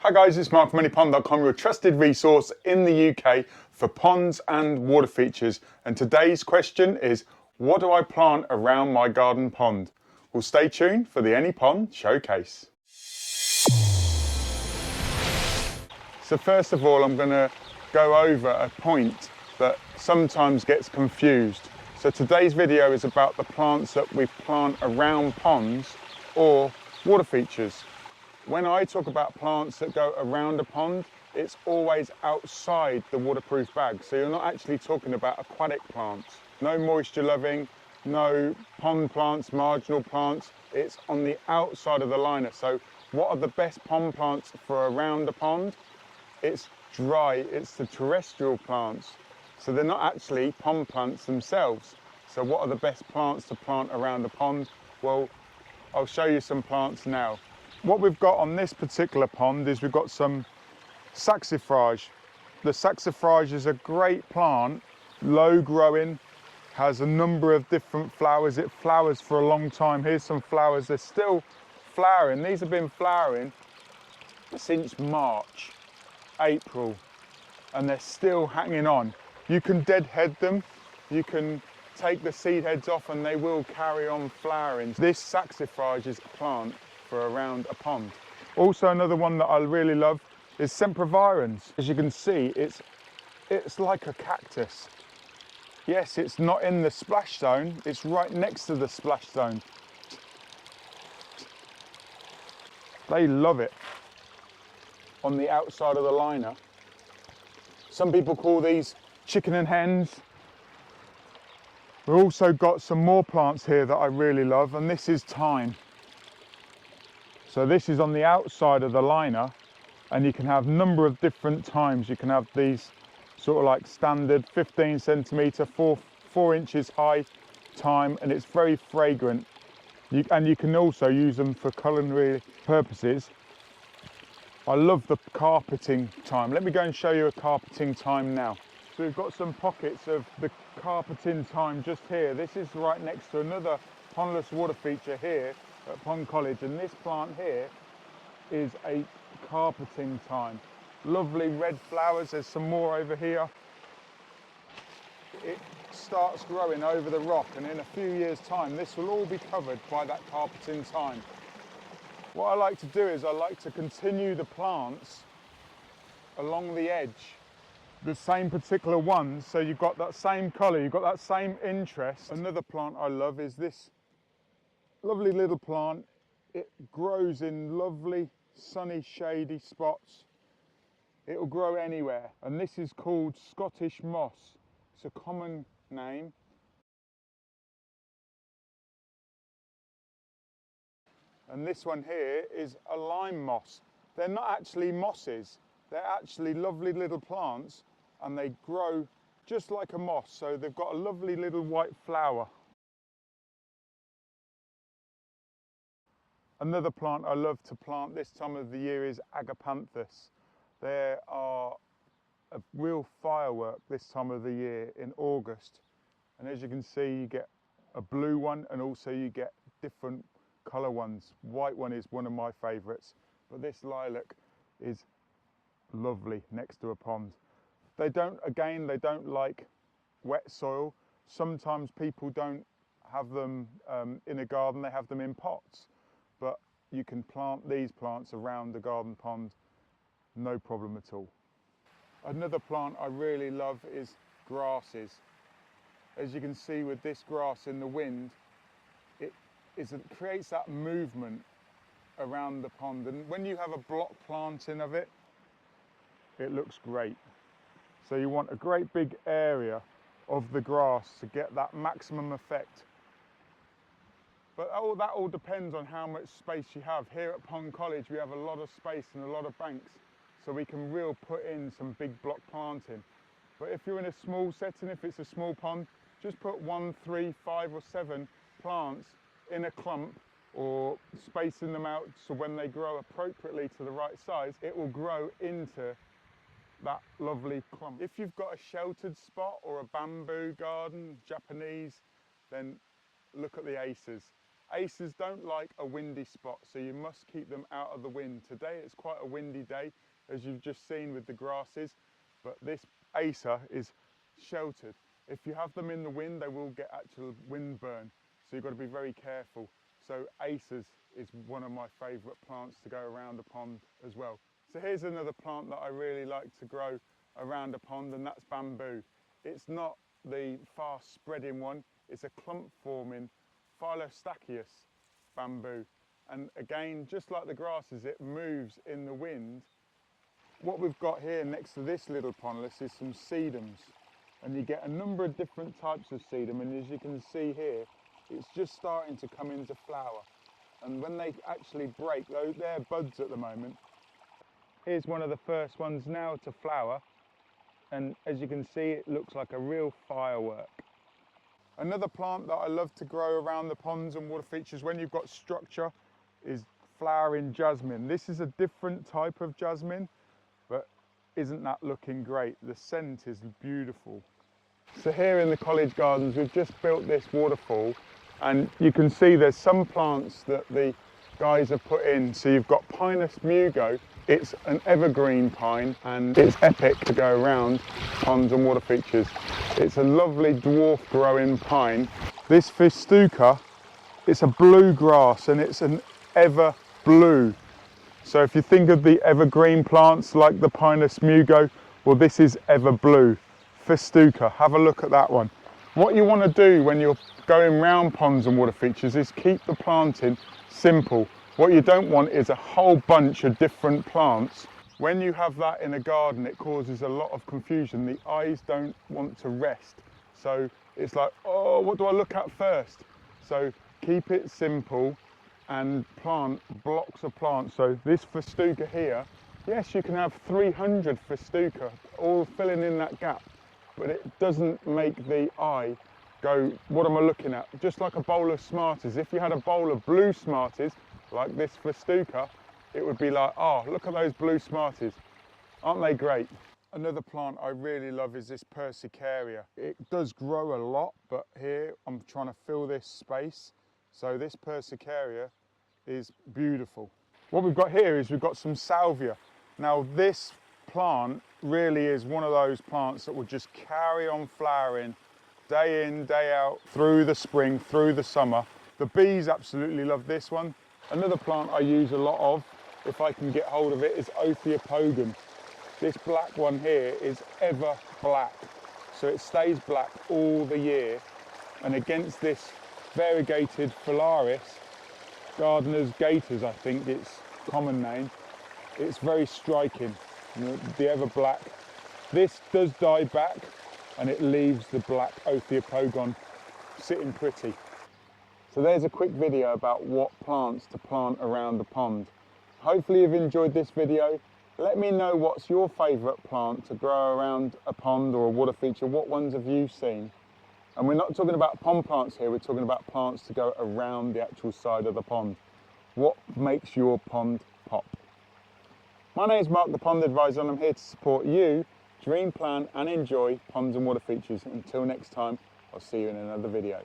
Hi guys, it's Mark from POND.college, your trusted resource in the UK for ponds and water features. And today's question is, what do I plant around my garden pond? Well, stay tuned for the Any Pond Showcase. So first of all, I'm going to go over a point that sometimes gets confused. So today's video is about the plants that we plant around ponds or water features. When I talk about plants that go around a pond, it's always outside the waterproof bag. So you're not actually talking about aquatic plants. No moisture loving, no pond plants, marginal plants. It's on the outside of the liner. So what are the best pond plants for around a pond? It's dry, it's the terrestrial plants. So they're not actually pond plants themselves. So what are the best plants to plant around a pond? Well, I'll show you some plants now. What we've got on this particular pond is we've got some Saxifrage. The Saxifrage is a great plant, low growing, has a number of different flowers. It flowers for a long time. Here's some flowers, they're still flowering. These have been flowering since March, April, and they're still hanging on. You can deadhead them, you can take the seed heads off and they will carry on flowering. This Saxifrage is a plant for around a pond. Also another one that I really love is Sempervirens. As you can see, it's like a cactus. Yes, it's not in the splash zone, it's right next to the splash zone. They love it on the outside of the liner. Some people call these chicken and hens. We've also got some more plants here that I really love, and this is Thyme. So this is on the outside of the liner, and you can have a number of different Thymes. You can have these sort of like standard 15 centimetre, 4 inches high Thyme, and it's very fragrant. And you can also use them for culinary purposes. I love the carpeting Thyme. Let me go and show you a carpeting Thyme now. So we've got some pockets of the carpeting Thyme just here. This is right next to another pondless water feature here at POND.college, and this plant here is a carpeting Thyme. Lovely red flowers, there's some more over here. It starts growing over the rock, and in a few years time this will all be covered by that carpeting Thyme. What I like to do is I like to continue the plants along the edge, the same particular ones, so you've got that same colour, you've got that same interest. Another plant I love is this lovely little plant. It grows in lovely sunny shady spots. It will grow anywhere, and this is called Scottish moss. It's a common name. And this one here is a lime moss. They're not actually mosses, they're actually lovely little plants, and they grow just like a moss, so they've got a lovely little white flower. Another plant I love to plant this time of the year is Agapanthus. There are a real firework this time of the year in August, and as you can see, you get a blue one and also you get different colour ones. White one is one of my favourites, but this lilac is lovely next to a pond. They don't like wet soil. Sometimes people don't have them in a garden, they have them in pots. But you can plant these plants around the garden pond, no problem at all. Another plant I really love is grasses. As you can see with this grass in the wind, it creates that movement around the pond. And when you have a block planting of it, it looks great. So you want a great big area of the grass to get that maximum effect. But that all depends on how much space you have. Here at POND.college we have a lot of space and a lot of banks, so we can really put in some big block planting. But if you're in a small setting, if it's a small pond, just put 1, 3, 5 or 7 plants in a clump, or spacing them out so when they grow appropriately to the right size, it will grow into that lovely clump. If you've got a sheltered spot or a bamboo garden, Japanese, then look at the Acers. Acers don't like a windy spot, so you must keep them out of the wind. Today it's quite a windy day, as you've just seen with the grasses, but this Acer is sheltered. If you have them in the wind, they will get actual wind burn, so you've got to be very careful. So Acers is one of my favourite plants to go around a pond as well. So here's another plant that I really like to grow around a pond, and that's bamboo. It's not the fast spreading one, it's a clump forming Phalaris bamboo. And again, just like the grasses, it moves in the wind. What we've got here next to this little pondless is some sedums. And you get a number of different types of sedum, and as you can see here, it's just starting to come into flower. And when they actually break, though they're buds at the moment, here's one of the first ones now to flower. And as you can see, it looks like a real firework. Another plant that I love to grow around the ponds and water features when you've got structure is flowering jasmine. This is a different type of jasmine, but isn't that looking great? The scent is beautiful. So here in the college gardens, we've just built this waterfall, and you can see there's some plants that the guys have put in. So you've got Pinus Mugo. It's an evergreen pine, and it's epic to go around ponds and water features. It's a lovely dwarf growing pine. This Festuca, it's a blue grass, and it's an ever blue. So if you think of the evergreen plants like the Pinus Mugo, well, this is ever blue. Festuca, have a look at that one. What you want to do when you're going round ponds and water features is keep the planting simple. What you don't want is a whole bunch of different plants. When you have that in a garden, it causes a lot of confusion. The eyes don't want to rest. So it's like, oh, what do I look at first? So keep it simple and plant blocks of plants. So this Festuca here, yes, you can have 300 Festuca all filling in that gap, but it doesn't make the eye go, what am I looking at? Just like a bowl of Smarties. If you had a bowl of blue Smarties, like this Festuca, it would be like, oh, look at those blue Smarties. Aren't they great? Another plant I really love is this Persicaria. It does grow a lot, but here I'm trying to fill this space. So this Persicaria is beautiful. What we've got here is we've got some Salvia. Now this plant really is one of those plants that will just carry on flowering day in, day out, through the spring, through the summer. The bees absolutely love this one. Another plant I use a lot of, if I can get hold of it, is Ophiopogon. This black one here is ever black, so it stays black all the year. And against this variegated Phalaris, gardener's gators, I think its common name, it's very striking, the ever black. This does die back, and it leaves the black Ophiopogon sitting pretty. So there's a quick video about what plants to plant around the pond. Hopefully you've enjoyed this video. Let me know what's your favourite plant to grow around a pond or a water feature. What ones have you seen? And we're not talking about pond plants here, we're talking about plants to go around the actual side of the pond. What makes your pond pop? My name is Mark, the Pond Advisor, and I'm here to support you dream, plan and enjoy ponds and water features. Until next time, I'll see you in another video.